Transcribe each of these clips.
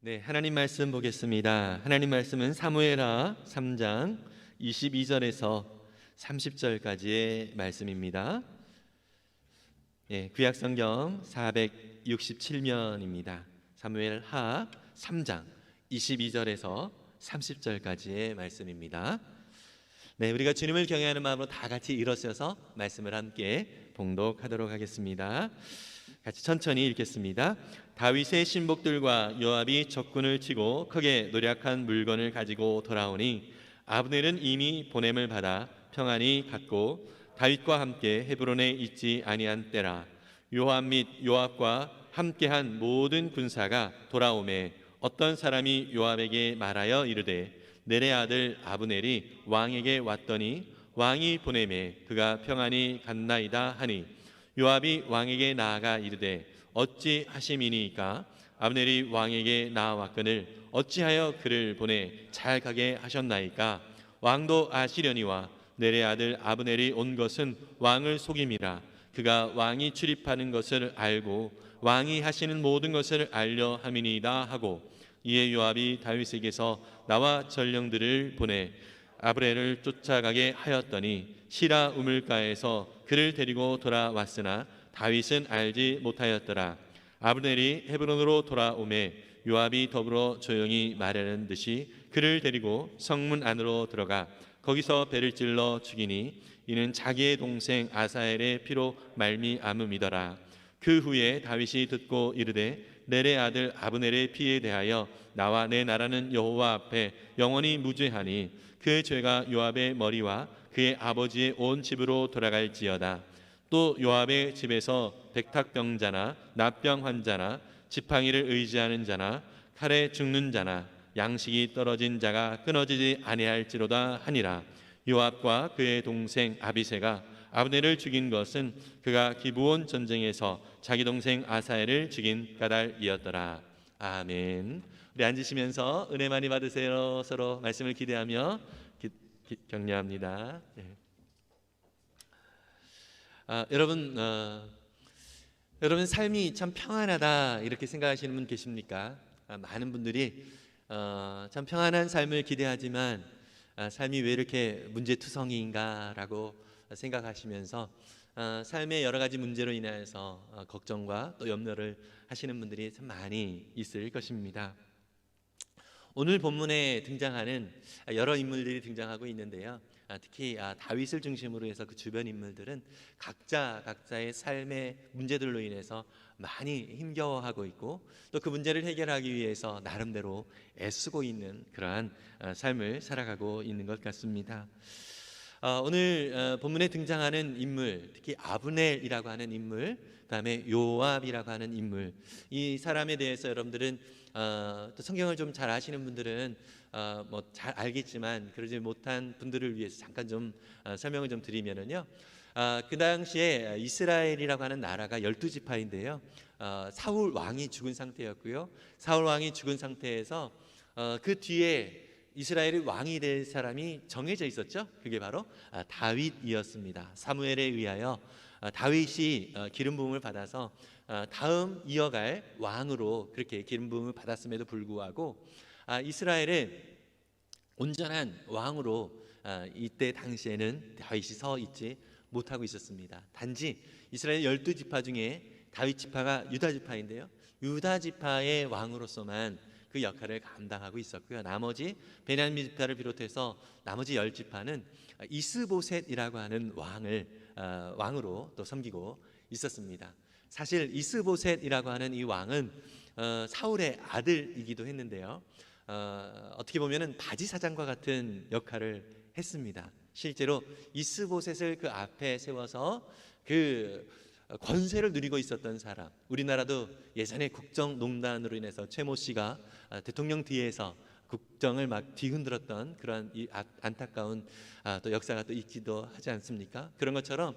네, 하나님 말씀 보겠습니다. 하나님 말씀은 사무엘하 3장 22절에서 30절까지의 말씀입니다. 예, 구약 성경 467면입니다. 사무엘하 3장 22절에서 30절까지의 말씀입니다. 네, 우리가 주님을 경외하는 마음으로 다 같이 일어서서 말씀을 함께 봉독하도록 하겠습니다. 같이 천천히 읽겠습니다. 다윗의 신복들과 요압이 적군을 치고 크게 노력한 물건을 가지고 돌아오니 아브넬은 이미 보냄을 받아 평안히 갔고 다윗과 함께 헤브론에 있지 아니한 때라. 요압 및 요압과 함께한 모든 군사가 돌아오매 어떤 사람이 요압에게 말하여 이르되 넬의 아들 아브넬이 왕에게 왔더니 왕이 보내매 그가 평안히 갔나이다 하니 요압이 왕에게 나아가 이르되 어찌 하심이니이까 아브넬이 왕에게 나아왔거늘 어찌하여 그를 보내 잘 가게 하셨나이까. 왕도 아시려니와 넬의 아들 아브넬이 온 것은 왕을 속임이라. 그가 왕이 출입하는 것을 알고 왕이 하시는 모든 것을 알려 함이니이다 하고 이에 요압이 다윗에게서 나와 전령들을 보내 아브넬을 쫓아가게 하였더니 시라 우물가에서 그를 데리고 돌아왔으나 다윗은 알지 못하였더라. 아브넬이 헤브론으로 돌아오매 요압이 더불어 조용히 말하는 듯이 그를 데리고 성문 안으로 들어가 거기서 배를 찔러 죽이니 이는 자기의 동생 아사엘의 피로 말미암음이더라. 그 후에 다윗이 듣고 이르되 넬의 아들 아브넬의 피에 대하여 나와 내 나라는 여호와 앞에 영원히 무죄하니 그 죄가 요압의 머리와 그의 아버지의 온 집으로 돌아갈지어다. 또 요압의 집에서 백탁병자나 납병 환자나 지팡이를 의지하는 자나 칼에 죽는 자나 양식이 떨어진 자가 끊어지지 아니할지로다 하니라. 요압과 그의 동생 아비새가 아브넬을 죽인 것은 그가 기브온 전쟁에서 자기 동생 아사엘을 죽인 까닭이었더라. 아멘. 우리 앉으시면서 은혜 많이 받으세요. 서로 말씀을 기대하며 격려합니다. 네. 여러분 삶이 참 평안하다 이렇게 생각하시는 분 계십니까? 많은 분들이 참 평안한 삶을 기대하지만 삶이 왜 이렇게 문제투성이인가라고 생각하시면서 삶의 여러 가지 문제로 인하여서 걱정과 또 염려를 하시는 분들이 참 많이 있을 것입니다. 오늘 본문에 등장하는 여러 인물들이 등장하고 있는데요. 특히 다윗을 중심으로 해서 그 주변 인물들은 각자의 삶의 문제들로 인해서 많이 힘겨워하고 있고 또 그 문제를 해결하기 위해서 나름대로 애쓰고 있는 그러한 삶을 살아가고 있는 것 같습니다. 오늘 본문에 등장하는 인물, 특히 아브넬이라고 하는 인물, 그다음에 요압이라고 하는 인물, 이 사람에 대해서 여러분들은 또 성경을 좀 잘 아시는 분들은 뭐 잘 알겠지만 그러지 못한 분들을 위해서 잠깐 좀 설명을 좀 드리면은요. 그 당시에 이스라엘이라고 하는 나라가 12지파인데요. 사울 왕이 죽은 상태였고요. 사울 왕이 죽은 상태에서 그 뒤에 이스라엘의 왕이 될 사람이 정해져 있었죠. 그게 바로 다윗이었습니다. 사무엘에 의하여 다윗이 기름 부음을 받아서 다음 이어갈 왕으로 그렇게 기름 부음을 받았음에도 불구하고 이스라엘의 온전한 왕으로 이때 당시에는 다윗이 서 있지 못하고 있었습니다. 단지 이스라엘 12지파 중에 다윗 지파가 유다 지파인데요. 유다 지파의 왕으로서만 그 역할을 감당하고 있었고요. 나머지 베냐민 지파를 비롯해서 나머지 10지파는 이스보셋이라고 하는 왕으로 또 섬기고 있었습니다. 사실 이스보셋이라고 하는 이 왕은 사울의 아들이기도 했는데요. 어떻게 보면은 바지 사장과 같은 역할을 했습니다. 실제로 이스보셋을 그 앞에 세워서 그 권세를 누리고 있었던 사람, 우리나라도 예전에 국정농단으로 인해서 최모 씨가 대통령 뒤에서 국정을 막 뒤흔들었던 그런 이 안타까운 또 역사가 또 있기도 하지 않습니까? 그런 것처럼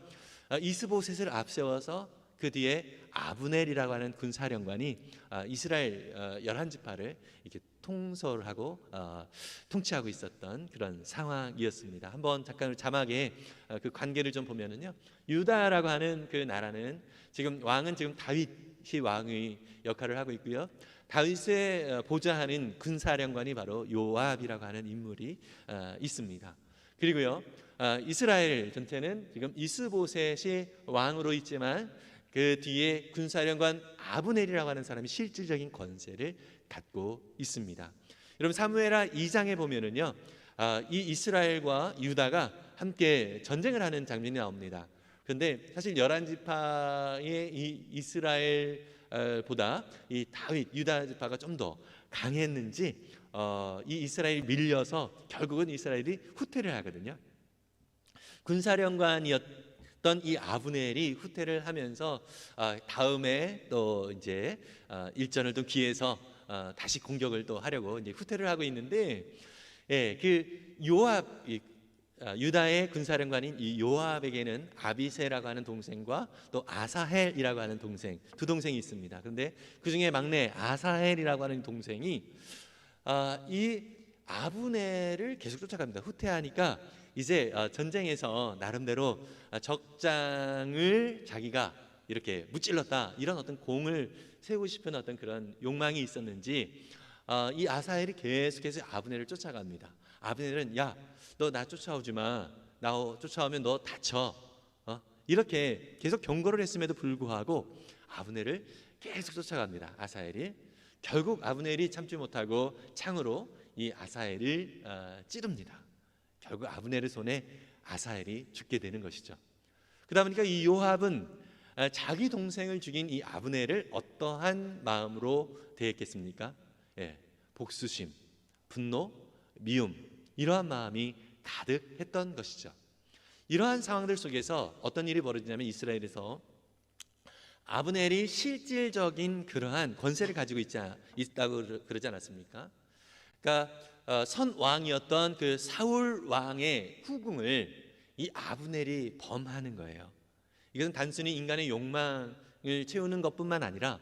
이스보셋을 앞세워서 그 뒤에 아브넬이라고 하는 군사령관이 이스라엘 11지파를 이렇게 통솔하고 통치하고 있었던 그런 상황이었습니다. 한번 잠깐 자막에 그 관계를 좀 보면은요. 유다라고 하는 그 나라는 지금 왕은 지금 다윗이 왕의 역할을 하고 있고요. 다윗의 보좌하는 군사령관이 바로 요압이라고 하는 인물이 있습니다. 그리고요, 이스라엘 전체는 지금 이스보셋이 왕으로 있지만 그 뒤에 군사령관 아브넬이라고 하는 사람이 실질적인 권세를 갖고 있습니다. 여러분 사무엘하 2장에 보면은요, 이 이스라엘과 유다가 함께 전쟁을 하는 장면이 나옵니다. 그런데 사실 11지파의 이 이스라엘보다 이 다윗 유다 지파가 좀 더 강했는지 이 이스라엘이 밀려서 결국은 이스라엘이 후퇴를 하거든요. 군사령관이었던 이 아브넬이 후퇴를 하면서 다음에 또 이제 일전을 또 기해서 다시 공격을 또 하려고 이제 후퇴를 하고 있는데, 그 요압, 유다의 군사령관인 이 요압에게는 아비새라고 하는 동생과 또 아사헬이라고 하는 동생, 두 동생이 있습니다. 그런데 그 중에 막내 아사헬이라고 하는 동생이 이 아브넬을 계속 쫓아갑니다. 후퇴하니까 이제 전쟁에서 나름대로 적장을 자기가 이렇게 무찔렀다, 이런 어떤 공을 세우고 싶은 어떤 그런 욕망이 있었는지 이 아사헬이 계속해서 아브넬을 쫓아갑니다. 아브넬은 야, 너 나 쫓아오지 마. 나 쫓아오면 너 다쳐. 이렇게 계속 경고를 했음에도 불구하고 아브넬을 계속 쫓아갑니다. 아사헬이. 결국 아브넬이 참지 못하고 창으로 이 아사헬을 찌릅니다. 결국 아브넬의 손에 아사헬이 죽게 되는 것이죠. 그러다 보니까 이 요압은 자기 동생을 죽인 이 아브넬을 어떠한 마음으로 대했겠습니까? 복수심, 분노, 미움, 이러한 마음이 가득했던 것이죠. 이러한 상황들 속에서 어떤 일이 벌어지냐면 이스라엘에서 아브넬이 실질적인 그러한 권세를 가지고 있다고 그러지 않았습니까? 그러니까 선 왕이었던 그 사울 왕의 후궁을 이 아브넬이 범하는 거예요. 이것은 단순히 인간의 욕망을 채우는 것뿐만 아니라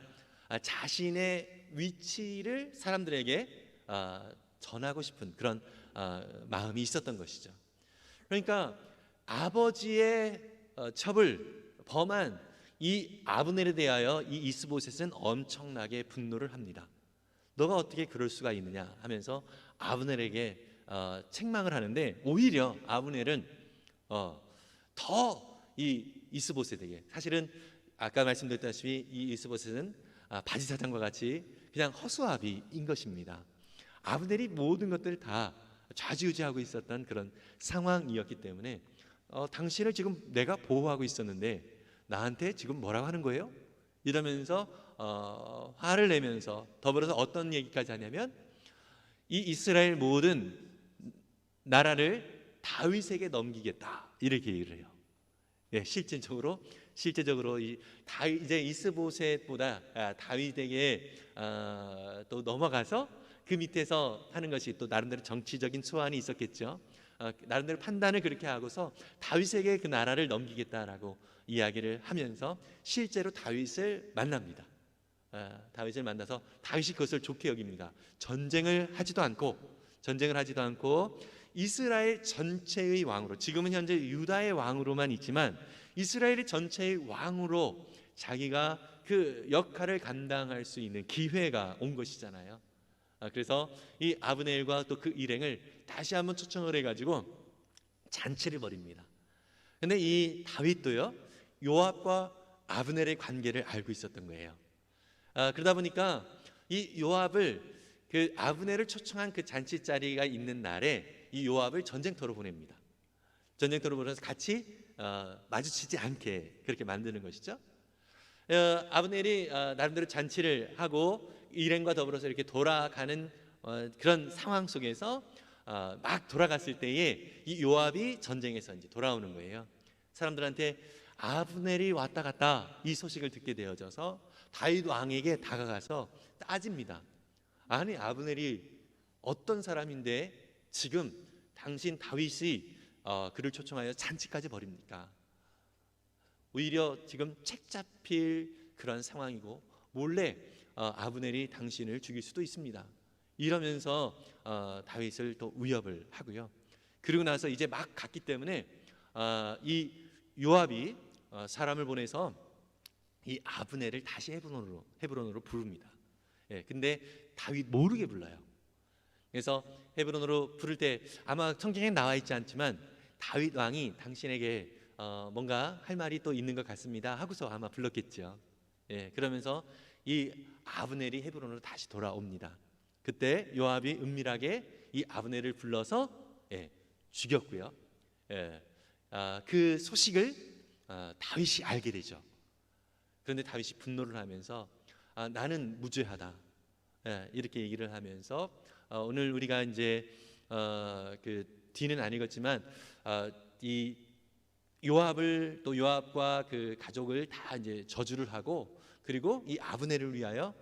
자신의 위치를 사람들에게 전하고 싶은 그런 마음이 있었던 것이죠. 그러니까 아버지의 첩을 범한 이 아브넬에 대하여 이 이스보셋은 엄청나게 분노를 합니다. 너가 어떻게 그럴 수가 있느냐 하면서 아브넬에게 책망을 하는데, 오히려 아브넬은 더 이 이스보셋에게, 사실은 아까 말씀드렸다시피 이 이스보셋은 바지 사장과 같이 그냥 허수아비인 것입니다. 아브넬이 모든 것들을 다 좌지우지하고 있었던 그런 상황이었기 때문에 당신을 지금 내가 보호하고 있었는데 나한테 지금 뭐라고 하는 거예요? 이러면서 화를 내면서 더불어서 어떤 얘기까지 하냐면 이 이스라엘 모든 나라를 다윗에게 넘기겠다, 이렇게 얘기를 해요. 실질적으로 이제 이스보셋보다 다윗에게 또 넘어가서 그 밑에서 하는 것이 또 나름대로 정치적인 소환이 있었겠죠. 나름대로 판단을 그렇게 하고서 다윗에게 그 나라를 넘기겠다라고 이야기를 하면서 실제로 다윗을 만납니다. 다윗을 만나서 다윗이 그것을 좋게 여깁니다. 전쟁을 하지도 않고 이스라엘 전체의 왕으로, 지금은 현재 유다의 왕으로만 있지만 이스라엘 전체의 왕으로 자기가 그 역할을 감당할 수 있는 기회가 온 것이잖아요. 그래서 이 아브넬과 또 그 일행을 다시 한번 초청을 해가지고 잔치를 벌입니다. 근데 이 다윗도요, 요압과 아브넬의 관계를 알고 있었던 거예요. 그러다 보니까 이 요압을, 그 아브넬을 초청한 그 잔치 자리가 있는 날에 이 요압을 전쟁터로 보냅니다. 전쟁터로 보내서 같이 마주치지 않게 그렇게 만드는 것이죠. 아브넬이 나름대로 잔치를 하고 일행과 더불어서 이렇게 돌아가는 그런 상황 속에서 막 돌아갔을 때에 이 요압이 전쟁에서 이제 돌아오는 거예요. 사람들한테 아브넬이 왔다 갔다 이 소식을 듣게 되어져서 다윗 왕에게 다가가서 따집니다. 아니, 아브넬이 어떤 사람인데 지금 당신 다윗이 그를 초청하여 잔치까지 벌입니까? 오히려 지금 책 잡힐 그런 상황이고 몰래 아브넬이 당신을 죽일 수도 있습니다. 이러면서 다윗을 또 위협을 하고요. 그리고 나서 이제 막 갔기 때문에 이 요압이 사람을 보내서 이 아브넬을 다시 헤브론으로 부릅니다. 근데 다윗 모르게 불러요. 그래서 헤브론으로 부를 때 아마 성경에 나와 있지 않지만 다윗 왕이 당신에게 뭔가 할 말이 또 있는 것 같습니다 하고서 아마 불렀겠죠. 그러면서 이 아브넬이 헤브론으로 다시 돌아옵니다. 그때 요압이 은밀하게 이 아브넬을 불러서 죽였고요. 그 소식을 다윗이 알게 되죠. 그런데 다윗이 분노를 하면서 나는 무죄하다, 이렇게 얘기를 하면서 오늘 우리가 이제 그 뒤는 안 읽었지만 이 요압을 또 요압과 그 가족을 다 이제 저주를 하고 그리고 이 아브넬을 위하여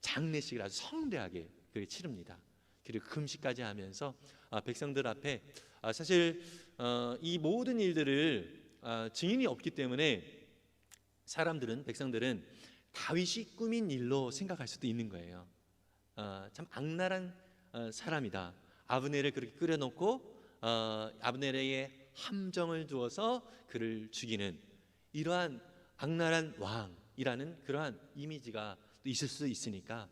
장례식을 아주 성대하게 그렇게 치릅니다. 그리고 금식까지 하면서 백성들 앞에 사실 이 모든 일들을 증인이 없기 때문에 백성들은 다윗이 꾸민 일로 생각할 수도 있는 거예요. 참 악랄한 사람이다. 아브넬을 그렇게 끌어놓고 아브넬에게 함정을 두어서 그를 죽이는 이러한 악랄한 왕이라는 그러한 이미지가 또 있을 수 있으니까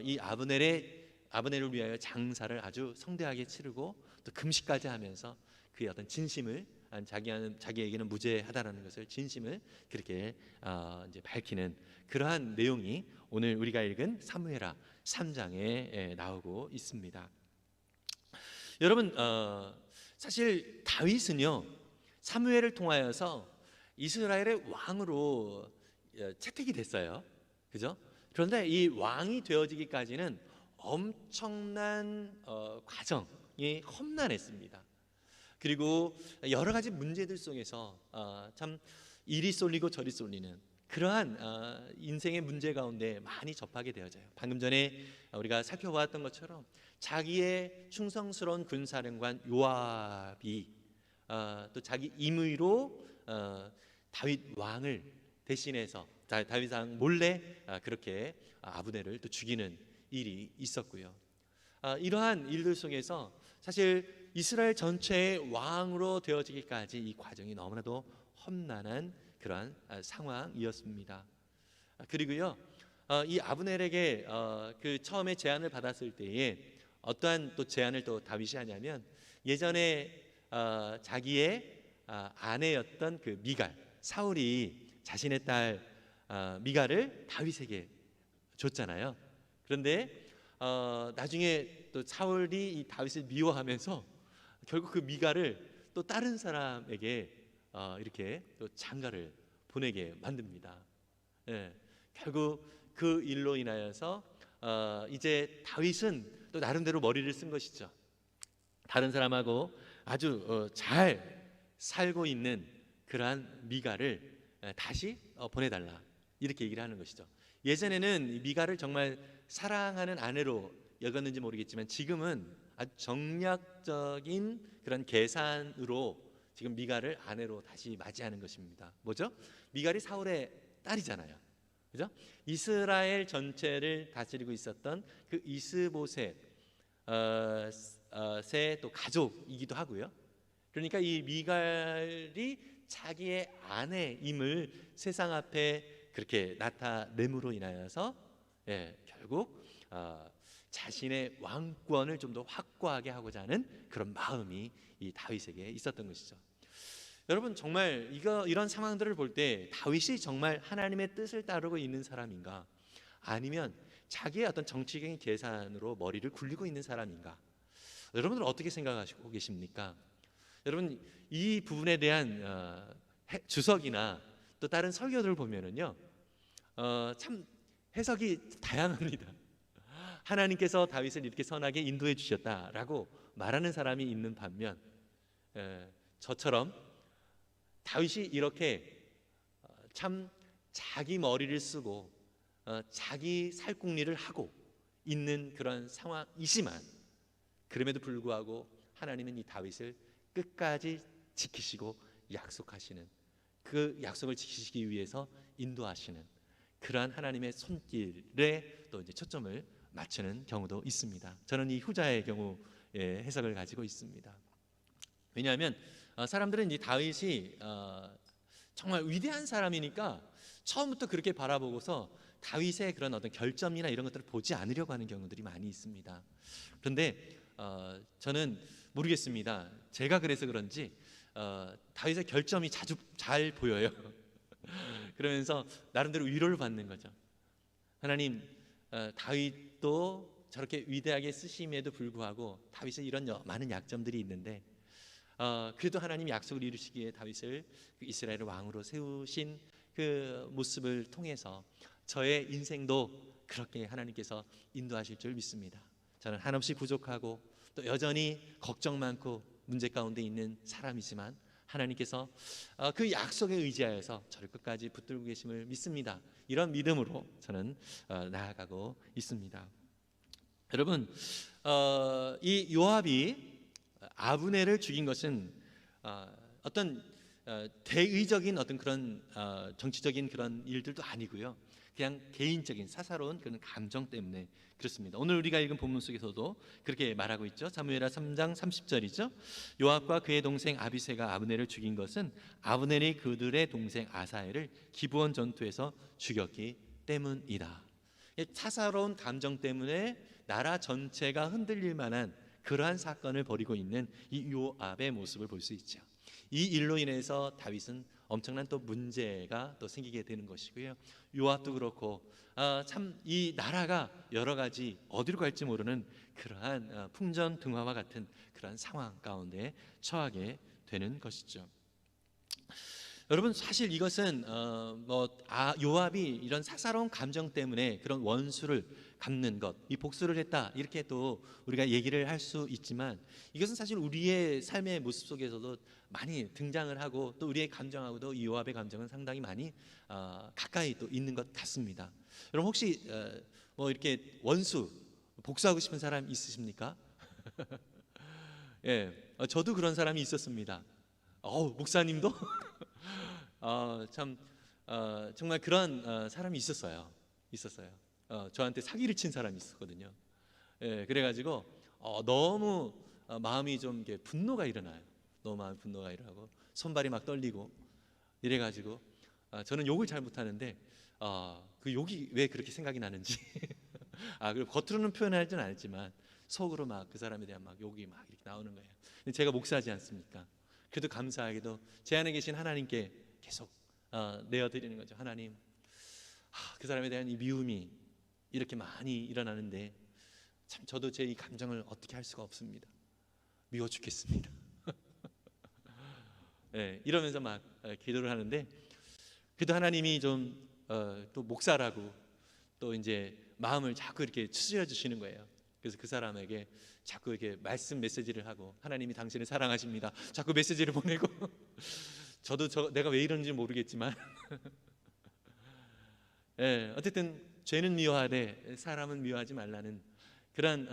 이 아브넬을 위하여 장사를 아주 성대하게 치르고 또 금식까지 하면서 그의 어떤 진심을 자기에게는 무죄하다라는 것을 진심을 그렇게 이제 밝히는 그러한 내용이 오늘 우리가 읽은 사무엘하 3장에 나오고 있습니다. 여러분 사실 다윗은요 사무엘을 통하여서 이스라엘의 왕으로 채택이 됐어요. 그죠? 그런데 이 왕이 되어지기까지는 엄청난 과정이 험난했습니다. 그리고 여러 가지 문제들 속에서 참 이리 쏠리고 저리 쏠리는 그러한 인생의 문제 가운데 많이 접하게 되어져요. 방금 전에 우리가 살펴보았던 것처럼 자기의 충성스러운 군사령관 요압이 또 자기 임의로 다윗 왕을 대신해서 다윗 왕 몰래 그렇게 아브넬을 또 죽이는 일이 있었고요. 이러한 일들 속에서 사실 이스라엘 전체의 왕으로 되어지기까지 이 과정이 너무나도 험난한 그러한 상황이었습니다. 그리고요 이 아브넬에게 그 처음에 제안을 받았을 때에 어떠한 또 제안을 또 다윗이 하냐면 예전에 자기의 아내였던 그 미갈, 사울이 자신의 딸 미갈을 다윗에게 줬잖아요. 그런데 나중에 또 사울이 이 다윗을 미워하면서 결국 그 미갈을 또 다른 사람에게 이렇게 또 장가를 보내게 만듭니다. 결국 그 일로 인하여서 이제 다윗은 또 나름대로 머리를 쓴 것이죠. 다른 사람하고 아주 잘 살고 있는 그러한 미갈을 다시 보내달라 이렇게 얘기를 하는 것이죠. 예전에는 미갈을 정말 사랑하는 아내로 여겼는지 모르겠지만 지금은 아주 정략적인 그런 계산으로 지금 미갈을 아내로 다시 맞이하는 것입니다. 뭐죠? 미갈이 사울의 딸이잖아요. 그죠? 이스라엘 전체를 다스리고 있었던 그 이스보셋의 또 가족이기도 하고요. 그러니까 이 미갈이 자기의 아내임을 세상 앞에 그렇게 나타냄으로 인하여서 결국 자신의 왕권을 좀 더 확고하게 하고자 하는 그런 마음이 이 다윗에게 있었던 것이죠. 여러분 정말 이런 상황들을 볼 때 다윗이 정말 하나님의 뜻을 따르고 있는 사람인가 아니면 자기의 어떤 정치적인 계산으로 머리를 굴리고 있는 사람인가 여러분들은 어떻게 생각하시고 계십니까? 여러분 이 부분에 대한 주석이나 또 다른 설교들을 보면은요 참 해석이 다양합니다. 하나님께서 다윗을 이렇게 선하게 인도해 주셨다라고 말하는 사람이 있는 반면 저처럼 다윗이 이렇게 참 자기 머리를 쓰고 자기 살궁리를 하고 있는 그런 상황이지만 그럼에도 불구하고 하나님은 이 다윗을 끝까지 지키시고 약속하시는 그 약속을 지키시기 위해서 인도하시는 그러한 하나님의 손길에 또 이제 초점을 맞추는 경우도 있습니다. 저는 이 후자의 경우의 해석을 가지고 있습니다. 왜냐하면 사람들은 이 다윗이 정말 위대한 사람이니까 처음부터 그렇게 바라보고서 다윗의 그런 어떤 결점이나 이런 것들을 보지 않으려고 하는 경우들이 많이 있습니다. 그런데 저는 모르겠습니다. 제가 그래서 그런지 다윗의 결점이 자주 잘 보여요. 그러면서 나름대로 위로를 받는 거죠. 하나님, 다윗도 저렇게 위대하게 쓰심에도 불구하고 다윗은 이런 많은 약점들이 있는데 그래도 하나님 약속을 이루시기에 다윗을 그 이스라엘 왕으로 세우신 그 모습을 통해서 저의 인생도 그렇게 하나님께서 인도하실 줄 믿습니다. 저는 한없이 부족하고 또 여전히 걱정 많고 문제 가운데 있는 사람이지만 하나님께서 그 약속에 의지하여서 저를 끝까지 붙들고 계심을 믿습니다. 이런 믿음으로 저는 나아가고 있습니다. 여러분, 이 요압이 아브넬을 죽인 것은 어떤 대의적인 어떤 그런 정치적인 그런 일들도 아니고요. 그냥 개인적인 사사로운 그런 감정 때문에 그렇습니다. 오늘 우리가 읽은 본문 속에서도 그렇게 말하고 있죠. 사무엘하 3장 30절이죠. 요압과 그의 동생 아비새가 아브넬을 죽인 것은 아브넬이 그들의 동생 아사엘을 기브온 전투에서 죽였기 때문이다. 사사로운 감정 때문에 나라 전체가 흔들릴 만한 그러한 사건을 벌이고 있는 이 요압의 모습을 볼 수 있죠. 이 일로 인해서 다윗은 엄청난 또 문제가 또 생기게 되는 것이고요. 요압도 그렇고 참 이 나라가 여러 가지 어디로 갈지 모르는 그러한 풍전등화와 같은 그러한 상황 가운데 처하게 되는 것이죠. 여러분, 사실 이것은 요압이 이런 사사로운 감정 때문에 그런 원수를 갚는 것, 이 복수를 했다 이렇게 또 우리가 얘기를 할 수 있지만 이것은 사실 우리의 삶의 모습 속에서도 많이 등장을 하고 또 우리의 감정하고도 이 요압의 감정은 상당히 많이 가까이 또 있는 것 같습니다. 여러분, 혹시 이렇게 원수 복수하고 싶은 사람 있으십니까? 예, 저도 그런 사람이 있었습니다. 목사님도 참 정말 그런 사람이 있었어요. 저한테 사기를 친 사람이 있었거든요. 예, 그래가지고 너무 마음이 좀 이렇게 분노가 일어나요. 너무 마음이 분노가 일어나고 손발이 막 떨리고 이래가지고 저는 욕을 잘 못하는데 그 욕이 왜 그렇게 생각이 나는지 그리고 겉으로는 표현하지는 않았지만 속으로 막 그 사람에 대한 막 욕이 막 이렇게 나오는 거예요. 근데 제가 목사지 않습니까? 그래도 감사하게도 제 안에 계신 하나님께 계속 내어드리는 거죠. 하나님, 그 사람에 대한 이 미움이 이렇게 많이 일어나는데 참 저도 제 이 감정을 어떻게 할 수가 없습니다. 미워 죽겠습니다. 네, 이러면서 막 기도를 하는데 그래도 하나님이 좀 또 목사라고 또 이제 마음을 자꾸 이렇게 추스려 주시는 거예요. 그래서 그 사람에게 자꾸 이렇게 말씀 메시지를 하고 하나님이 당신을 사랑하십니다. 자꾸 메시지를 보내고 저도 내가 왜 이런지 모르겠지만 예, 어쨌든 죄는 미워하되 사람은 미워하지 말라는 그런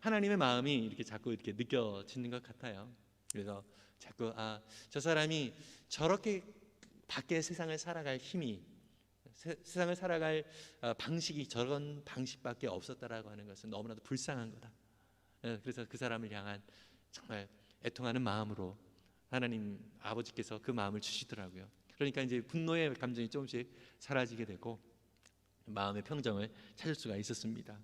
하나님의 마음이 이렇게 자꾸 이렇게 느껴지는 것 같아요. 그래서 자꾸 저 사람이 저렇게 밖에 세상을 살아갈 힘이 세상을 살아갈 방식이 저런 방식밖에 없었다라고 하는 것은 너무나도 불쌍한 거다. 그래서 그 사람을 향한 정말 애통하는 마음으로 하나님 아버지께서 그 마음을 주시더라고요. 그러니까 이제 분노의 감정이 조금씩 사라지게 되고 마음의 평정을 찾을 수가 있었습니다.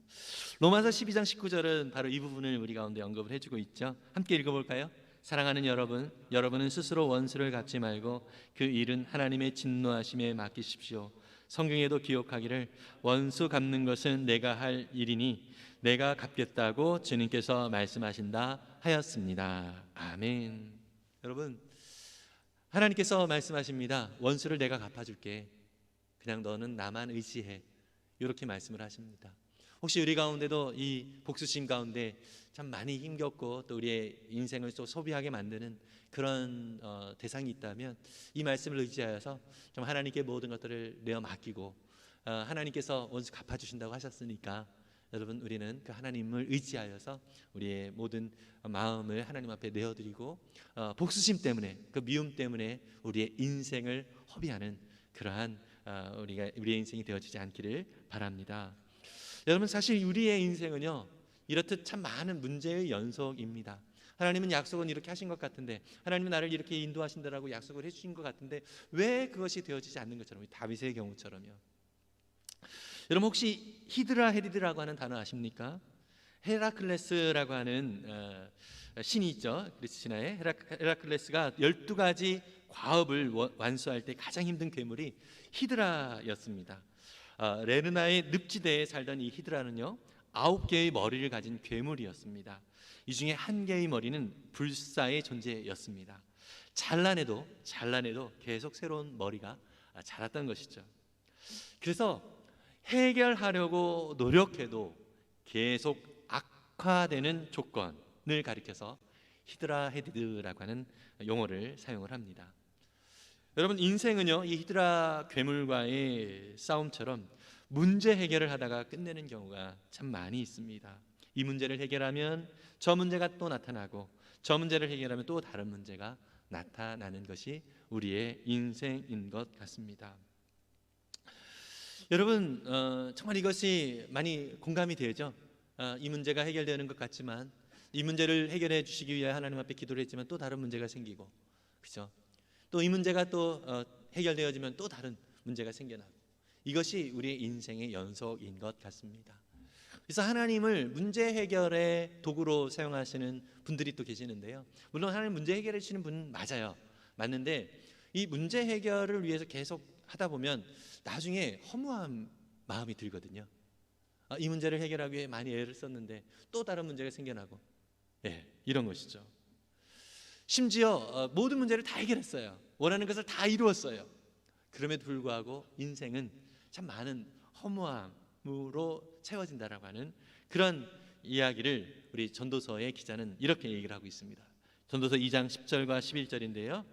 로마서 12장 19절은 바로 이 부분을 우리 가운데 언급을 해주고 있죠. 함께 읽어볼까요? 사랑하는 여러분, 여러분은 스스로 원수를 갚지 말고 그 일은 하나님의 진노하심에 맡기십시오. 성경에도 기록하기를 원수 갚는 것은 내가 할 일이니 내가 갚겠다고 주님께서 말씀하신다 하였습니다. 아멘. 여러분, 하나님께서 말씀하십니다. 원수를 내가 갚아줄게. 그냥 너는 나만 의지해. 이렇게 말씀을 하십니다. 혹시 우리 가운데도 이 복수심 가운데 참 많이 힘겹고 또 우리의 인생을 또 소비하게 만드는 그런 대상이 있다면 이 말씀을 의지하여서 좀 하나님께 모든 것들을 내어 맡기고 하나님께서 원수 갚아주신다고 하셨으니까 여러분, 우리는 그 하나님을 의지하여서 우리의 모든 마음을 하나님 앞에 내어드리고 복수심 때문에 그 미움 때문에 우리의 인생을 허비하는 그러한 우리의 인생이 되어지지 않기를 바랍니다. 여러분, 사실 우리의 인생은요 이렇듯 참 많은 문제의 연속입니다. 하나님은 약속은 이렇게 하신 것 같은데 하나님은 나를 이렇게 인도하신다라고 약속을 해주신 것 같은데 왜 그것이 되어지지 않는 것처럼 다윗의 경우처럼요. 여러분 혹시 히드라 헤리드라고 하는 단어 아십니까? 헤라클레스라고 하는 신이 있죠. 그리스 신화에 헤라클레스가 12가지 과업을 완수할 때 가장 힘든 괴물이 히드라였습니다. 레르나의 늪지대에 살던 이 히드라는요 9개의 머리를 가진 괴물이었습니다. 이 중에 한 개의 머리는 불사의 존재였습니다. 잘라내도 계속 새로운 머리가 자랐던 것이죠. 그래서 해결하려고 노력해도 계속 악화되는 조건을 가리켜서 히드라 헤디드라고 하는 용어를 사용을 합니다. 여러분 인생은요 이 히드라 괴물과의 싸움처럼 문제 해결을 하다가 끝내는 경우가 참 많이 있습니다. 이 문제를 해결하면 저 문제가 또 나타나고 저 문제를 해결하면 또 다른 문제가 나타나는 것이 우리의 인생인 것 같습니다. 여러분 정말 이것이 많이 공감이 되죠. 이 문제가 해결되는 것 같지만 이 문제를 해결해 주시기 위해 하나님 앞에 기도를 했지만 또 다른 문제가 생기고, 그렇죠? 또 이 문제가 또 해결되어지면 또 다른 문제가 생겨나고, 이것이 우리의 인생의 연속인 것 같습니다. 그래서 하나님을 문제 해결의 도구로 사용하시는 분들이 또 계시는데요. 물론 하나님 문제 해결해 주시는 분 맞는데 이 문제 해결을 위해서 계속 하다 보면 나중에 허무한 마음이 들거든요. 이 문제를 해결하기 위해 많이 애를 썼는데 또 다른 문제가 생겨나고, 이런 것이죠. 심지어 모든 문제를 다 해결했어요. 원하는 것을 다 이루었어요. 그럼에도 불구하고 인생은 참 많은 허무함으로 채워진다라고 하는 그런 이야기를 우리 전도서의 기자는 이렇게 얘기를 하고 있습니다. 전도서 2장 10절과 11절인데요.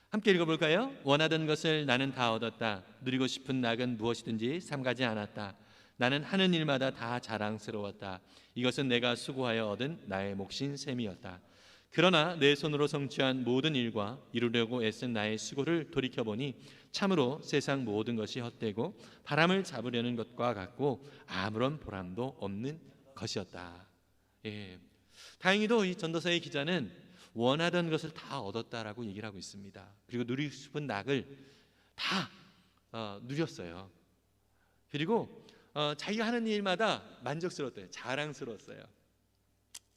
함께 읽어볼까요? 원하던 것을 나는 다 얻었다. 누리고 싶은 낙은 무엇이든지 삼가지 않았다. 나는 하는 일마다 다 자랑스러웠다. 이것은 내가 수고하여 얻은 나의 몫인 셈이었다. 그러나 내 손으로 성취한 모든 일과 이루려고 애쓴 나의 수고를 돌이켜보니 참으로 세상 모든 것이 헛되고 바람을 잡으려는 것과 같고 아무런 보람도 없는 것이었다. 다행히도 이 전도서의 기자는 원하던 것을 다 얻었다라고 얘기를 하고 있습니다. 그리고 누리고 싶은 낙을 다 누렸어요. 그리고 자기가 하는 일마다 만족스러웠대요. 자랑스러웠어요.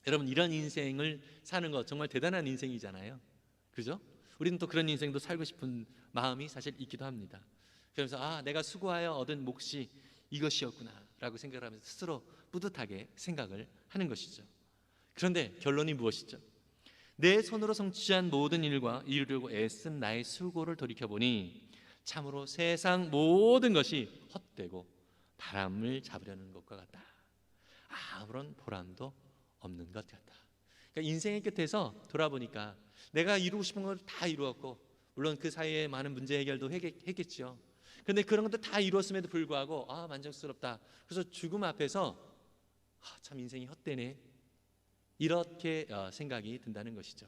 여러분 이런 인생을 사는 것 정말 대단한 인생이잖아요. 그죠? 우리는 또 그런 인생도 살고 싶은 마음이 사실 있기도 합니다. 그러면서 내가 수고하여 얻은 몫이 이것이었구나 라고 생각을 하면서 스스로 뿌듯하게 생각을 하는 것이죠. 그런데 결론이 무엇이죠? 내 손으로 성취한 모든 일과 이루려고 애쓴 나의 수고를 돌이켜보니 참으로 세상 모든 것이 헛되고 바람을 잡으려는 것과 같다. 아무런 보람도 없는 것 같다. 그러니까 인생의 끝에서 돌아보니까 내가 이루고 싶은 걸 다 이루었고, 물론 그 사이에 많은 문제 해결도 했겠죠. 그런데 그런 것도 다 이루었음에도 불구하고 만족스럽다. 그래서 죽음 앞에서 참 인생이 헛되네, 이렇게 생각이 든다는 것이죠.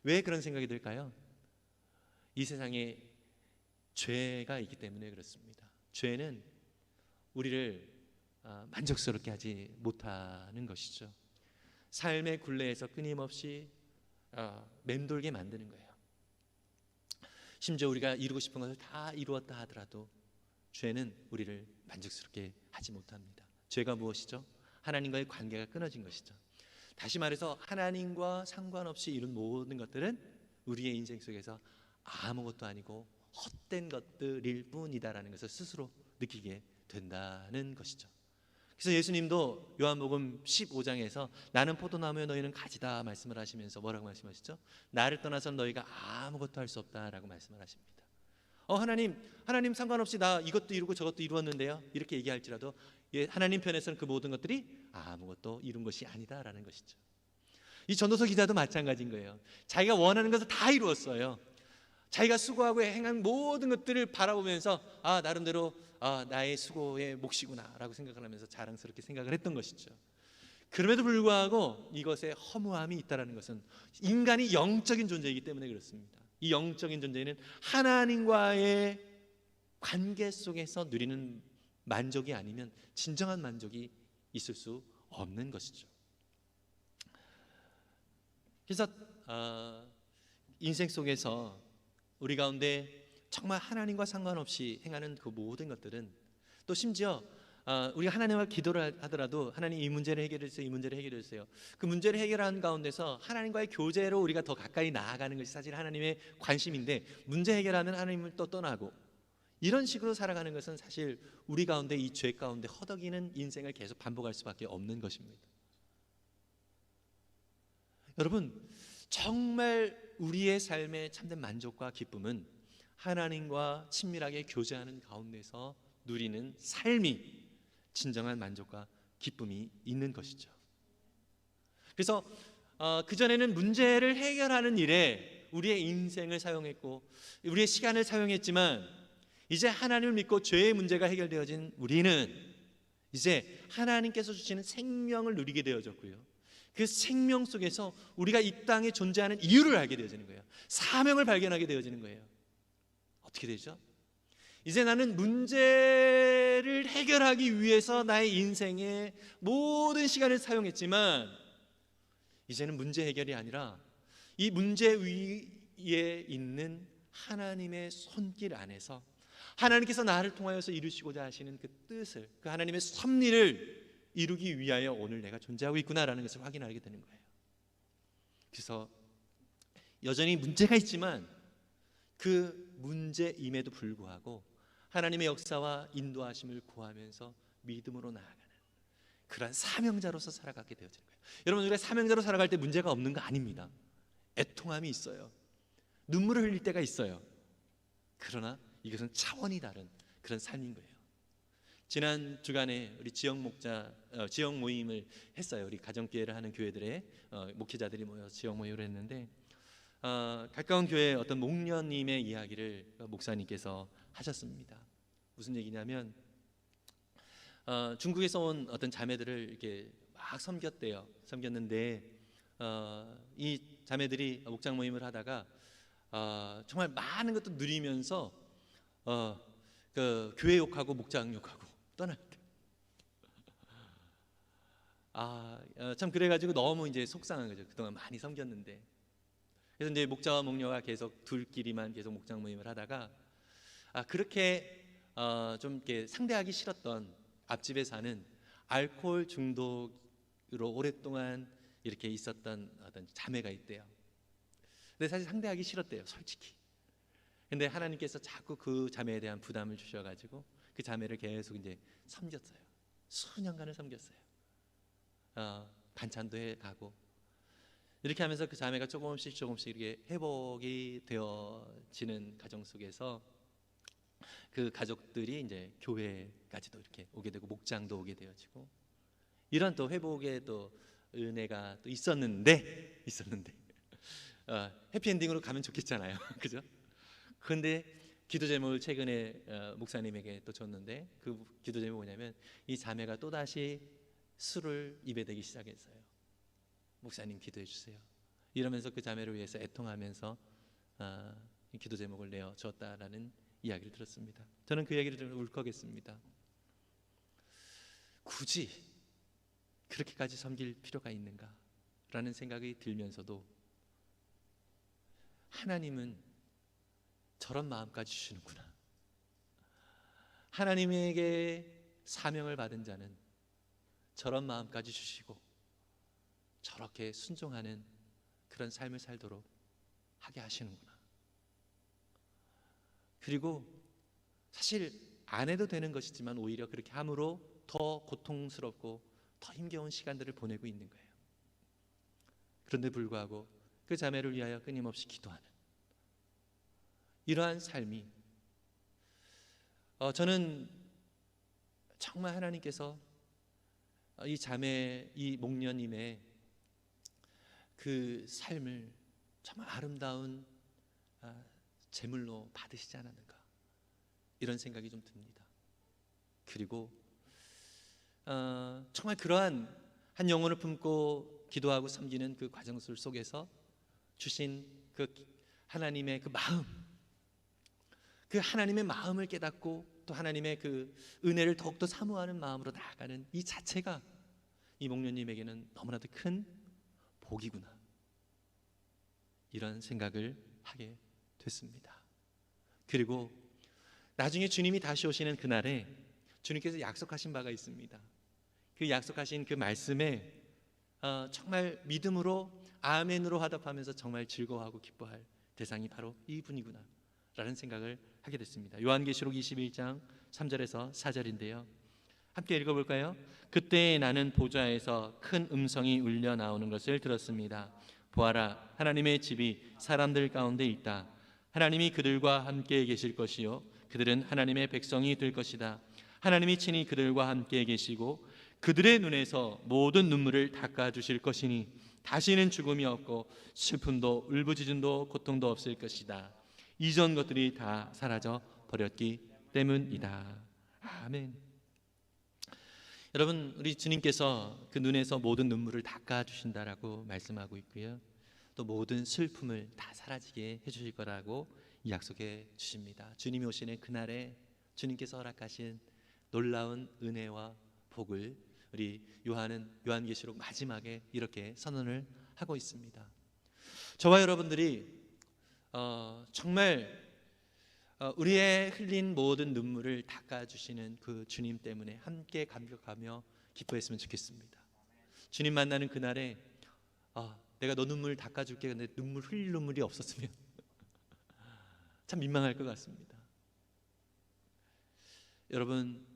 왜 그런 생각이 들까요? 이 세상에 죄가 있기 때문에 그렇습니다. 죄는 우리를 만족스럽게 하지 못하는 것이죠. 삶의 굴레에서 끊임없이 맴돌게 만드는 거예요. 심지어 우리가 이루고 싶은 것을 다 이루었다 하더라도 죄는 우리를 만족스럽게 하지 못합니다. 죄가 무엇이죠? 하나님과의 관계가 끊어진 것이죠. 다시 말해서 하나님과 상관없이 이룬 모든 것들은 우리의 인생 속에서 아무것도 아니고 헛된 것들일 뿐이다라는 것을 스스로 느끼게 된다는 것이죠. 그래서 예수님도 요한복음 15장에서 나는 포도나무요 너희는 가지다 말씀을 하시면서 뭐라고 말씀하시죠? 나를 떠나서 너희가 아무것도 할 수 없다라고 말씀을 하십니다. 하나님 상관없이 나 이것도 이루고 저것도 이루었는데요, 이렇게 얘기할지라도 하나님 편에서는 그 모든 것들이 아무것도 이룬 것이 아니다라는 것이죠. 이 전도서 기자도 마찬가지인 거예요. 자기가 원하는 것을 다 이루었어요. 자기가 수고하고 행한 모든 것들을 바라보면서 나름대로 나의 수고의 몫이구나 라고 생각을 하면서 자랑스럽게 생각을 했던 것이죠. 그럼에도 불구하고 이것에 허무함이 있다는 것은 인간이 영적인 존재이기 때문에 그렇습니다. 이 영적인 존재는 하나님과의 관계 속에서 누리는 만족이 아니면 진정한 만족이 있을 수 없는 것이죠. 그래서 인생 속에서 우리 가운데 정말 하나님과 상관없이 행하는 그 모든 것들은, 또 심지어 우리가 하나님과 기도를 하더라도 하나님 이 문제를 해결해 주세요, 이 문제를 해결해 주세요. 그 문제를 해결하는 가운데서 하나님과의 교제로 우리가 더 가까이 나아가는 것이 사실 하나님의 관심인데, 문제 해결하면 하나님을 또 떠나고 이런 식으로 살아가는 것은 사실 우리 가운데 이 죄 가운데 허덕이는 인생을 계속 반복할 수밖에 없는 것입니다. 여러분, 정말 우리의 삶의 참된 만족과 기쁨은 하나님과 친밀하게 교제하는 가운데서 누리는 삶이 진정한 만족과 기쁨이 있는 것이죠. 그래서 그전에는 문제를 해결하는 일에 우리의 인생을 사용했고 우리의 시간을 사용했지만, 이제 하나님을 믿고 죄의 문제가 해결되어진 우리는 이제 하나님께서 주시는 생명을 누리게 되어졌고요, 그 생명 속에서 우리가 이 땅에 존재하는 이유를 알게 되어지는 거예요. 사명을 발견하게 되어지는 거예요. 어떻게 되죠? 이제 나는 문제를 해결하기 위해서 나의 인생의 모든 시간을 사용했지만, 이제는 문제 해결이 아니라 이 문제 위에 있는 하나님의 손길 안에서 하나님께서 나를 통하여서 이루시고자 하시는 그 뜻을, 그 하나님의 섭리를 이루기 위하여 오늘 내가 존재하고 있구나라는 것을 확인하게 되는 거예요. 그래서 여전히 문제가 있지만 그 문제임에도 불구하고 하나님의 역사와 인도하심을 구하면서 믿음으로 나아가는 그런 사명자로서 살아가게 되어지는 거예요. 여러분, 우리가 사명자로 살아갈 때 문제가 없는 거 아닙니다. 애통함이 있어요. 눈물을 흘릴 때가 있어요. 그러나 이것은 차원이 다른 그런 삶인 거예요. 지난 주간에 우리 지역 모임을 했어요. 우리 가정교회를 하는 교회들의 목회자들이 모여서 지역 모임을 했는데, 가까운 교회의 어떤 목련님의 이야기를 목사님께서 하셨습니다. 무슨 얘기냐면, 중국에서 온 어떤 자매들을 이렇게 막 섬겼는데, 이 자매들이 목장 모임을 하다가 정말 많은 것도 누리면서 그 교회 욕하고 목장 욕하고 떠날 때, 참 그래가지고 너무 이제 속상한 거죠. 그동안 많이 섬겼는데. 그래서 이제 목자와 목녀가 계속 둘끼리만 계속 목장 모임을 하다가, 그렇게 좀 이렇게 상대하기 싫었던 앞집에 사는 알코올 중독으로 오랫동안 이렇게 있었던 어떤 자매가 있대요. 근데 사실 상대하기 싫었대요, 솔직히. 근데 하나님께서 자꾸 그 자매에 대한 부담을 주셔가지고 그 자매를 계속 이제 섬겼어요. 수년간을 섬겼어요. 반찬도 해가고 이렇게 하면서 그 자매가 조금씩 이렇게 회복이 되어지는 과정 속에서 그 가족들이 이제 교회까지도 이렇게 오게 되고 목장도 오게 되어지고, 이런 또 회복의 또 은혜가 또 있었는데 해피엔딩으로 가면 좋겠잖아요. 그죠? 그런데 기도 제목을 최근에 목사님에게 또 줬는데, 그 기도 제목이 뭐냐면, 이 자매가 또다시 술을 입에 대기 시작했어요. 목사님 기도해 주세요. 이러면서 그 자매를 위해서 애통하면서 이 기도 제목을 내어 줬다라는 이야기를 들었습니다. 저는 그 이야기를 들으면 울컥했습니다. 굳이 그렇게까지 섬길 필요가 있는가? 라는 생각이 들면서도 하나님은 저런 마음까지 주시는구나. 하나님에게 사명을 받은 자는 저런 마음까지 주시고 저렇게 순종하는 그런 삶을 살도록 하게 하시는구나. 그리고 사실 안 해도 되는 것이지만 오히려 그렇게 함으로 더 고통스럽고 더 힘겨운 시간들을 보내고 있는 거예요. 그런데 불구하고 그 자매를 위하여 끊임없이 기도하는 이러한 삶이, 저는 정말 하나님께서 이 자매, 이 목련님의 그 삶을 정말 아름다운 제물로 받으시지 않았는가, 이런 생각이 좀 듭니다. 그리고 정말 그러한 한 영혼을 품고 기도하고 섬기는 그 과정 속에서 주신 그 하나님의 그 마음, 그 하나님의 마음을 깨닫고 또 하나님의 그 은혜를 더욱더 사모하는 마음으로 나아가는 이 자체가 이 목련님에게는 너무나도 큰 복이구나, 이런 생각을 하게 됐습니다. 그리고 나중에 주님이 다시 오시는 그날에 주님께서 약속하신 바가 있습니다. 그 약속하신 그 말씀에 정말 믿음으로 아멘으로 화답하면서 정말 즐거워하고 기뻐할 대상이 바로 이분이구나 라는 생각을 하게 됐습니다. 요한계시록 21장 3절에서 4절인데요, 함께 읽어볼까요? 그때 나는 보좌에서 큰 음성이 울려 나오는 것을 들었습니다. 보아라, 하나님의 집이 사람들 가운데 있다. 하나님이 그들과 함께 계실 것이요 그들은 하나님의 백성이 될 것이다. 하나님이 친히 그들과 함께 계시고 그들의 눈에서 모든 눈물을 닦아주실 것이니 다시는 죽음이 없고 슬픔도 울부짖음도 고통도 없을 것이다. 이전 것들이 다 사라져 버렸기 때문이다. 아멘. 여러분, 우리 주님께서 그 눈에서 모든 눈물을 닦아주신다라고 말씀하고 있고요, 또 모든 슬픔을 다 사라지게 해주실 거라고 약속해 주십니다. 주님이 오시는 그날에 주님께서 허락하신 놀라운 은혜와 복을 우리 요한계시록 마지막에 이렇게 선언을 하고 있습니다. 저와 여러분들이 정말 우리의 흘린 모든 눈물을 닦아주시는 그 주님 때문에 함께 감격하며 기뻐했으면 좋겠습니다. 주님 만나는 그날에 내가 너 눈물 닦아줄게, 근데 눈물 흘릴 눈물이 없었으면 참 민망할 것 같습니다. 여러분,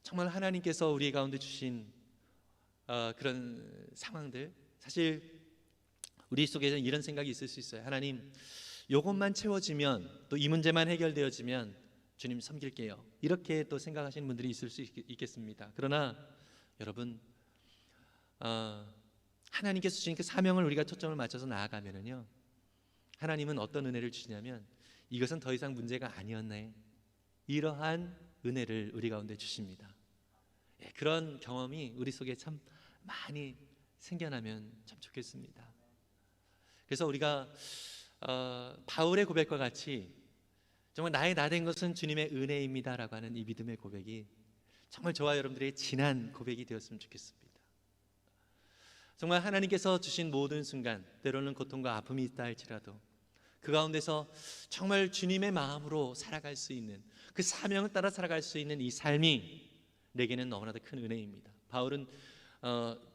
정말 하나님께서 우리 가운데 주신 그런 상황들, 사실 우리 속에는 이런 생각이 있을 수 있어요. 하나님, 요것만 채워지면, 또 이 문제만 해결되어지면 주님 섬길게요, 이렇게 또 생각하시는 분들이 있을 수 있겠습니다. 그러나 여러분, 하나님께서 주신 그 사명을 우리가 초점을 맞춰서 나아가면은요, 하나님은 어떤 은혜를 주시냐면 이것은 더 이상 문제가 아니었네, 이러한 은혜를 우리 가운데 주십니다. 그런 경험이 우리 속에 참 많이 생겨나면 참 좋겠습니다. 그래서 우리가 바울의 고백과 같이 정말 나의 나 된 것은 주님의 은혜입니다 라고 하는 이 믿음의 고백이 정말 저와 여러분들의 진한 고백이 되었으면 좋겠습니다. 정말 하나님께서 주신 모든 순간, 때로는 고통과 아픔이 있다 할지라도 그 가운데서 정말 주님의 마음으로 살아갈 수 있는, 그 사명을 따라 살아갈 수 있는 이 삶이 내게는 너무나도 큰 은혜입니다. 바울은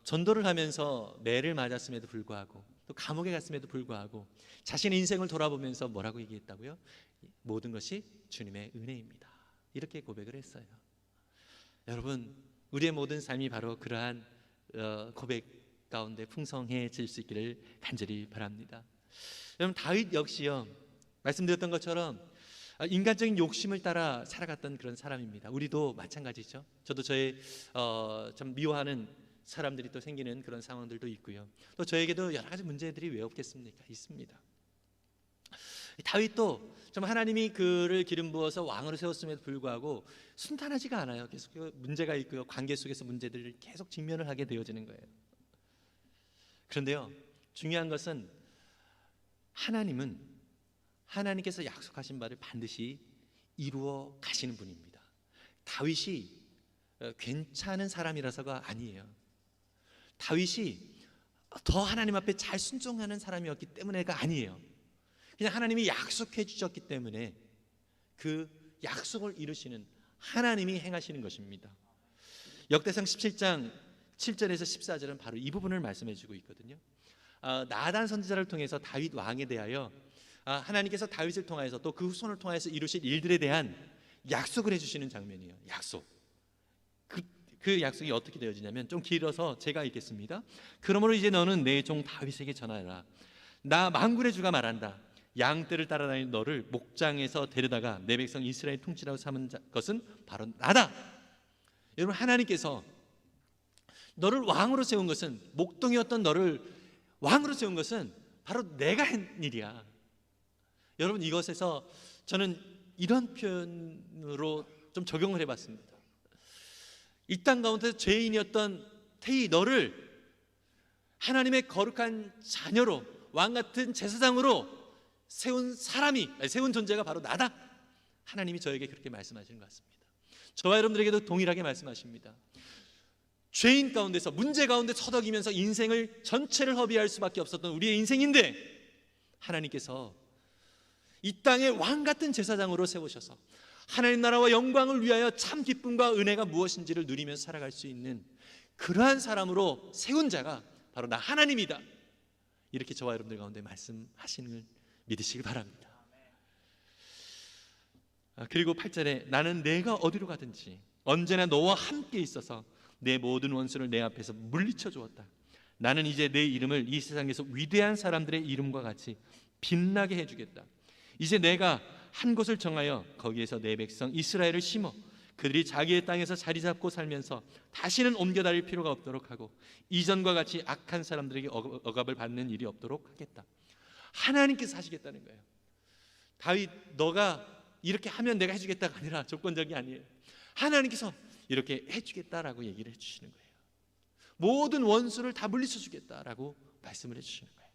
전도를 하면서 매를 맞았음에도 불구하고, 또 감옥에 갔음에도 불구하고 자신의 인생을 돌아보면서 뭐라고 얘기했다고요? 모든 것이 주님의 은혜입니다, 이렇게 고백을 했어요. 여러분, 우리의 모든 삶이 바로 그러한 고백 가운데 풍성해질 수 있기를 간절히 바랍니다. 여러분, 다윗 역시요, 말씀드렸던 것처럼 인간적인 욕심을 따라 살아갔던 그런 사람입니다. 우리도 마찬가지죠. 저도 저의 참 미워하는 사람들이 또 생기는 그런 상황들도 있고요, 또 저에게도 여러 가지 문제들이 왜 없겠습니까? 있습니다. 다윗도 좀 하나님이 그를 기름 부어서 왕으로 세웠음에도 불구하고 순탄하지가 않아요. 계속 문제가 있고요, 관계 속에서 문제들을 계속 직면을 하게 되어지는 거예요. 그런데요, 중요한 것은 하나님께서 약속하신 바를 반드시 이루어 가시는 분입니다. 다윗이 괜찮은 사람이라서가 아니에요. 다윗이 더 하나님 앞에 잘 순종하는 사람이었기 때문에가 아니에요. 그냥 하나님이 약속해 주셨기 때문에 그 약속을 이루시는 하나님이 행하시는 것입니다. 역대상 17장 7절에서 14절은 바로 이 부분을 말씀해 주고 있거든요. 나단 선지자를 통해서 다윗 왕에 대하여 하나님께서 다윗을 통하여서 또 그 후손을 통하여서 이루실 일들에 대한 약속을 해주시는 장면이에요. 약속. 그 약속이 어떻게 되어지냐면, 좀 길어서 제가 읽겠습니다. 그러므로 이제 너는 내 종 다윗에게 전하라. 나 만군의 주가 말한다. 양떼를 따라다니는 너를 목장에서 데려다가 내 백성 이스라엘 통치라고 삼은 것은 바로 나다. 여러분, 하나님께서 너를 왕으로 세운 것은, 목동이었던 너를 왕으로 세운 것은 바로 내가 한 일이야. 여러분, 이것에서 저는 이런 표현으로 좀 적용을 해봤습니다. 이 땅 가운데 죄인이었던 태희 너를 하나님의 거룩한 자녀로, 왕 같은 제사장으로 세운 존재가 바로 나다. 하나님이 저에게 그렇게 말씀하시는 것 같습니다. 저와 여러분들에게도 동일하게 말씀하십니다. 죄인 가운데서, 문제 가운데 처덕이면서 인생을 전체를 허비할 수밖에 없었던 우리의 인생인데, 하나님께서 이 땅의 왕 같은 제사장으로 세우셔서 하나님 나라와 영광을 위하여 참 기쁨과 은혜가 무엇인지를 누리면서 살아갈 수 있는 그러한 사람으로 세운 자가 바로 나 하나님이다, 이렇게 저와 여러분들 가운데 말씀하시는 걸 믿으시기 바랍니다. 그리고 8절에 나는 내가 어디로 가든지 언제나 너와 함께 있어서 내 모든 원수를 내 앞에서 물리쳐 주었다. 나는 이제 내 이름을 이 세상에서 위대한 사람들의 이름과 같이 빛나게 해주겠다. 이제 내가 한 곳을 정하여 거기에서 내 백성 이스라엘을 심어 그들이 자기의 땅에서 자리 잡고 살면서 다시는 옮겨 다닐 필요가 없도록 하고 이전과 같이 악한 사람들에게 억압을 받는 일이 없도록 하겠다. 하나님께서 하시겠다는 거예요. 다윗, 너가 이렇게 하면 내가 해주겠다가 아니라 조건적이 아니에요. 하나님께서 이렇게 해주겠다라고 얘기를 해주시는 거예요. 모든 원수를 다 물리쳐 주겠다라고 말씀을 해주시는 거예요.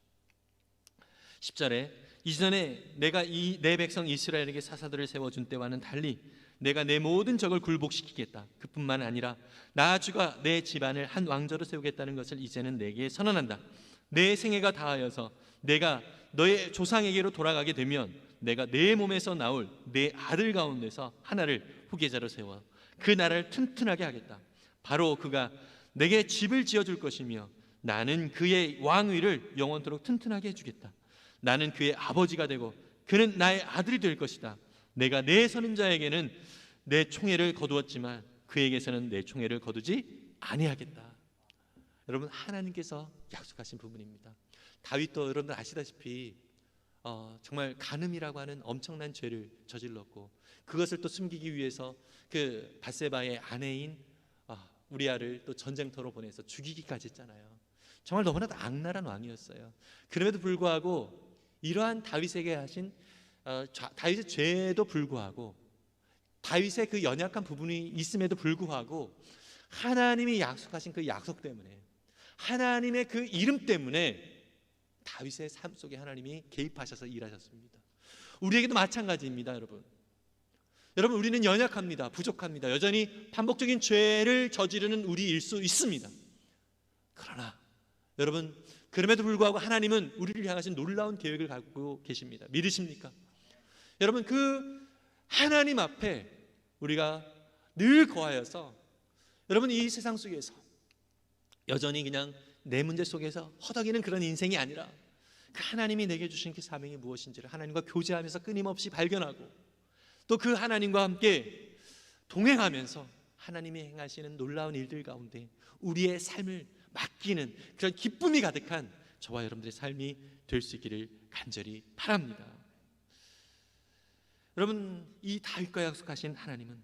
10절에 이전에 내가 이 내 백성 이스라엘에게 사사들을 세워준 때와는 달리 내가 내 모든 적을 굴복시키겠다. 그뿐만 아니라 나 주가 내 집안을 한 왕조로 세우겠다는 것을 이제는 내게 선언한다. 내 생애가 다하여서 내가 너의 조상에게로 돌아가게 되면 내가 내 몸에서 나올 내 아들 가운데서 하나를 후계자로 세워 그 나라를 튼튼하게 하겠다. 바로 그가 내게 집을 지어줄 것이며 나는 그의 왕위를 영원토록 튼튼하게 해주겠다. 나는 그의 아버지가 되고 그는 나의 아들이 될 것이다. 내가 내 선임자에게는 내 총애를 거두었지만 그에게서는 내 총애를 거두지 아니하겠다. 여러분, 하나님께서 약속하신 부분입니다. 다윗도 여러분들 아시다시피 정말 간음이라고 하는 엄청난 죄를 저질렀고 그것을 또 숨기기 위해서 그 밧세바의 아내인 우리아를 또 전쟁터로 보내서 죽이기까지 했잖아요. 정말 너무나도 악랄한 왕이었어요. 그럼에도 불구하고 이러한 다윗에게 하신 다윗의 죄에도 불구하고 다윗의 그 연약한 부분이 있음에도 불구하고 하나님이 약속하신 그 약속 때문에 하나님의 그 이름 때문에 다윗의 삶 속에 하나님이 개입하셔서 일하셨습니다. 우리에게도 마찬가지입니다. 여러분 우리는 연약합니다. 부족합니다. 여전히 반복적인 죄를 저지르는 우리일 수 있습니다. 그러나 여러분 그럼에도 불구하고 하나님은 우리를 향하신 놀라운 계획을 갖고 계십니다. 믿으십니까? 여러분 그 하나님 앞에 우리가 늘 거하여서 여러분 이 세상 속에서 여전히 그냥 내 문제 속에서 허덕이는 그런 인생이 아니라 그 하나님이 내게 주신 그 사명이 무엇인지를 하나님과 교제하면서 끊임없이 발견하고 또 그 하나님과 함께 동행하면서 하나님이 행하시는 놀라운 일들 가운데 우리의 삶을 맡기는 그런 기쁨이 가득한 저와 여러분들의 삶이 될 수 있기를 간절히 바랍니다. 여러분 이 다윗과 약속하신 하나님은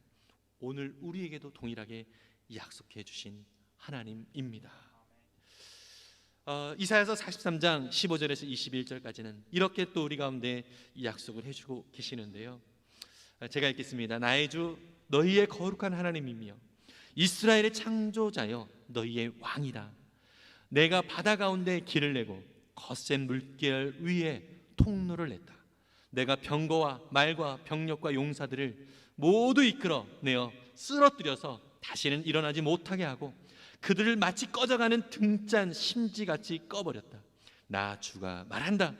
오늘 우리에게도 동일하게 약속해 주신 하나님입니다. 이사야서 43장 15절에서 21절까지는 이렇게 또 우리 가운데 이 약속을 해주고 계시는데요. 제가 읽겠습니다. 나의 주 너희의 거룩한 하나님이며 이스라엘의 창조자여 너희의 왕이다. 내가 바다 가운데 길을 내고 거센 물결 위에 통로를 냈다. 내가 병거와 말과 병력과 용사들을 모두 이끌어 내어 쓰러뜨려서 다시는 일어나지 못하게 하고 그들을 마치 꺼져가는 등잔 심지같이 꺼버렸다. 나 주가 말한다.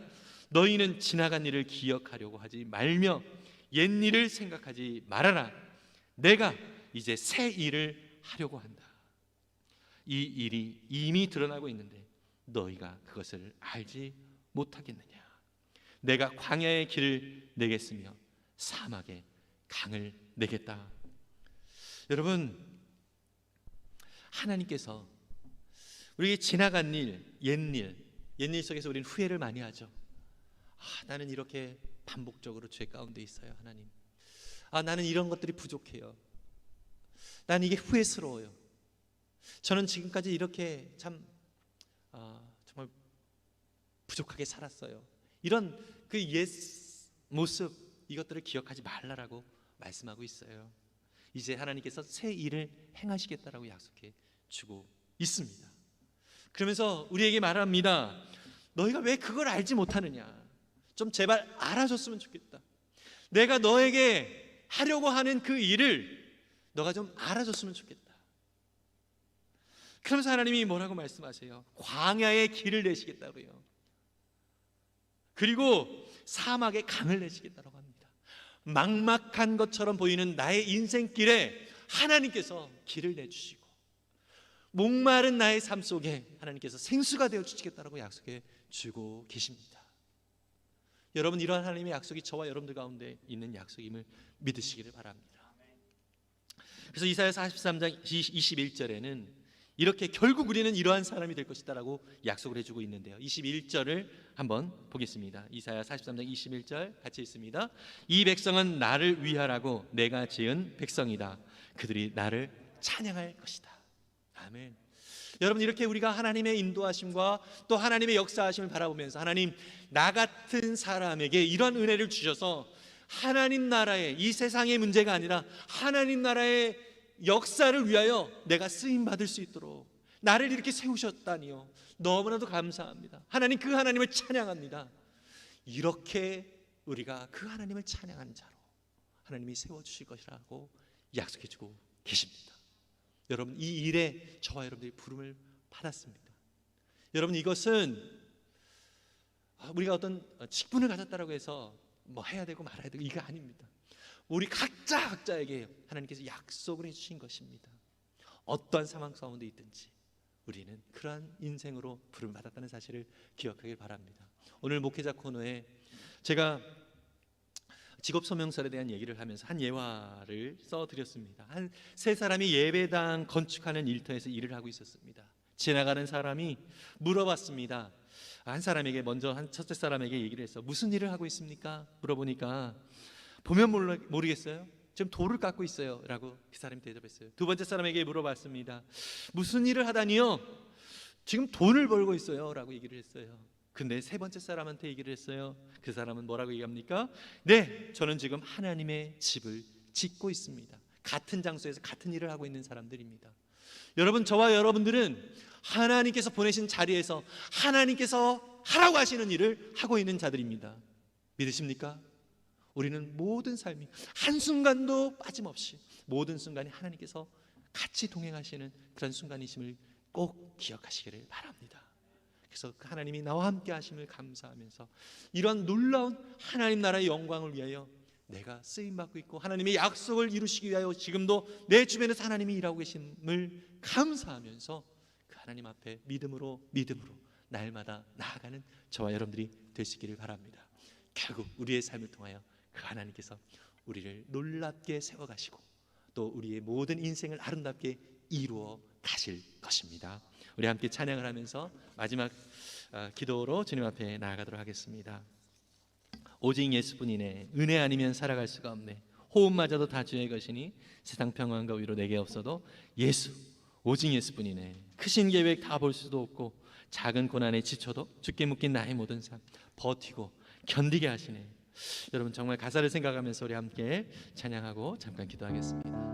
너희는 지나간 일을 기억하려고 하지 말며 옛 일을 생각하지 말아라. 내가 이제 새 일을 하려고 한다. 이 일이 이미 드러나고 있는데 너희가 그것을 알지 못하겠느냐. 내가 광야의 길을 내겠으며 사막에 강을 내겠다. 여러분 하나님께서 우리에게 지나간 일, 옛일 속에서 우리는 후회를 많이 하죠. 나는 이렇게 반복적으로 죄 가운데 있어요. 하나님, 나는 이런 것들이 부족해요. 난 이게 후회스러워요. 저는 지금까지 이렇게 참 정말 부족하게 살았어요. 이런 그 옛 모습, 이것들을 기억하지 말라라고 말씀하고 있어요. 이제 하나님께서 새 일을 행하시겠다라고 약속해 주고 있습니다. 그러면서 우리에게 말합니다. 너희가 왜 그걸 알지 못하느냐. 좀 제발 알아줬으면 좋겠다. 내가 너에게 하려고 하는 그 일을 너가 좀 알아줬으면 좋겠다. 그러면서 하나님이 뭐라고 말씀하세요? 광야의 길을 내시겠다고요. 그리고 사막에 강을 내시겠다고 합니다. 막막한 것처럼 보이는 나의 인생길에 하나님께서 길을 내주시고, 목마른 나의 삶 속에 하나님께서 생수가 되어 주시겠다라고 약속해 주고 계십니다. 여러분, 이러한 하나님의 약속이 저와 여러분들 가운데 있는 약속임을 믿으시기를 바랍니다. 그래서 이사야 43장 21절에는 이렇게 결국 우리는 이러한 사람이 될 것이다라고 약속을 해주고 있는데요. 21절을 한번 보겠습니다. 이사야 43장 21절 같이 있습니다. 이 백성은 나를 위하라고 내가 지은 백성이다. 그들이 나를 찬양할 것이다. 아멘. 여러분, 이렇게 우리가 하나님의 인도하심과 또 하나님의 역사하심을 바라보면서, 하나님, 나 같은 사람에게 이런 은혜를 주셔서 하나님 나라의, 이 세상의 문제가 아니라 하나님 나라의 역사를 위하여 내가 쓰임 받을 수 있도록 나를 이렇게 세우셨다니요, 너무나도 감사합니다. 하나님, 그 하나님을 찬양합니다. 이렇게 우리가 그 하나님을 찬양하는 자로 하나님이 세워주실 것이라고 약속해주고 계십니다. 여러분, 이 일에 저와 여러분들이 부름을 받았습니다. 여러분, 이것은 우리가 어떤 직분을 가졌다고 해서 뭐 해야 되고 말아야 되고 이거 아닙니다. 우리 각자에게 하나님께서 약속을 해주신 것입니다. 어떠한 상황 가운데 있든지 우리는 그러한 인생으로 부름을 받았다는 사실을 기억하길 바랍니다. 오늘 목회자 코너에 제가 직업 소명설에 대한 얘기를 하면서 한 예화를 써드렸습니다. 한 세 사람이 예배당 건축하는 일터에서 일을 하고 있었습니다. 지나가는 사람이 물어봤습니다. 한 사람에게 먼저, 한 첫째 사람에게 얘기를 해서 무슨 일을 하고 있습니까? 물어보니까 보면 모르겠어요, 지금 돌을 깎고 있어요 라고 그 사람이 대답했어요. 두 번째 사람에게 물어봤습니다. 무슨 일을 하다니요? 지금 돈을 벌고 있어요 라고 얘기를 했어요. 근데 세 번째 사람한테 얘기를 했어요. 그 사람은 뭐라고 얘기합니까? 네, 저는 지금 하나님의 집을 짓고 있습니다. 같은 장소에서 같은 일을 하고 있는 사람들입니다. 여러분, 저와 여러분들은 하나님께서 보내신 자리에서 하나님께서 하라고 하시는 일을 하고 있는 자들입니다. 믿으십니까? 우리는 모든 삶이 한순간도 빠짐없이 모든 순간이 하나님께서 같이 동행하시는 그런 순간이심을 꼭 기억하시기를 바랍니다. 그래서 하나님이 나와 함께 하심을 감사하면서 이런 놀라운 하나님 나라의 영광을 위하여 내가 쓰임받고 있고 하나님의 약속을 이루시기 위하여 지금도 내 주변에서 하나님이 일하고 계심을 감사하면서 그 하나님 앞에 믿음으로 날마다 나아가는 저와 여러분들이 되시기를 바랍니다. 결국 우리의 삶을 통하여 그 하나님께서 우리를 놀랍게 세워가시고 또 우리의 모든 인생을 아름답게 이루어 가실 것입니다. 우리 함께 찬양을 하면서 마지막 기도로 주님 앞에 나아가도록 하겠습니다. 오직 예수뿐이네, 은혜 아니면 살아갈 수가 없네, 호흡마저도 다 주의 것이니 세상 평안과 위로 내게 없어도 예수, 오직 예수뿐이네. 크신 계획 다 볼 수도 없고 작은 고난에 지쳐도 주께 묶인 나의 모든 삶 버티고 견디게 하시네. 여러분, 정말 가사를 생각하면서 우리 함께 찬양하고 잠깐 기도하겠습니다.